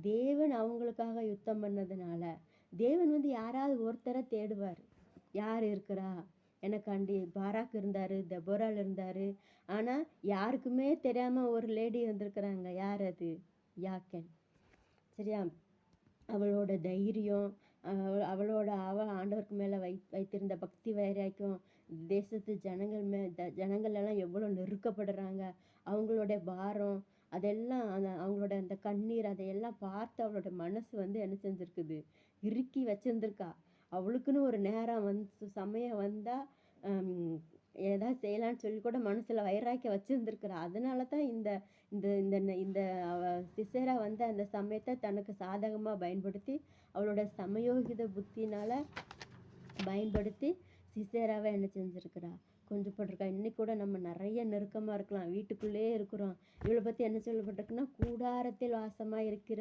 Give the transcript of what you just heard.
தேவன் அவங்களுக்காக யுத்தம் பண்ணதுனால, தேவன் வந்து யாராவது ஒருத்தர தேடுவாரு. யார் இருக்கிறா? எனக்காண்டி பாராக் இருந்தாரு, தெபொராள் இருந்தாரு. ஆனா, யாருக்குமே தெரியாம ஒரு லேடி வந்திருக்கிறாங்க. யார் அது? யாக்கன். சரியா? அவளோட தைரியம், அவ ஆண்டவருக்கு மேல வைத்திருந்த பக்தி வைராக்கியம், தேசத்து ஜனங்கள் எல்லாம் எவ்வளோ நெருக்கப்படுறாங்க. அவங்களுடைய பாரம், அதெல்லாம் அவங்களோட அந்த கண்ணீர் அதையெல்லாம் பார்த்து அவளோட மனசு வந்து என்ன செஞ்சிருக்குது? இறுக்கி வச்சிருந்திருக்கா. அவளுக்குன்னு ஒரு நேரம் சமயம் வந்தா, அம் ஏதாவது செய்யலான்னு சொல்லி கூட மனசுல வைராக்கியம் வச்சிருந்திருக்கிறா. அதனால தான் இந்த இந்த இந்த இந்த அவ சிசேரா வந்து அந்த சமயத்த தனக்கு சாதகமா பயன்படுத்தி, அவளோட சமயோகித புத்தியினால பயன்படுத்தி சிசேராவ என்ன செஞ்சிருக்கிறா? கொஞ்சம் போட்டிருக்கா. இன்னைக்கு கூட நம்ம நெறைய நெருக்கமா இருக்கலாம். வீட்டுக்குள்ளேயே இருக்கிறோம். இவள பத்தி என்ன சொல்லப்பட்டிருக்குன்னா, கூடாரத்தில் வாசமா இருக்கிற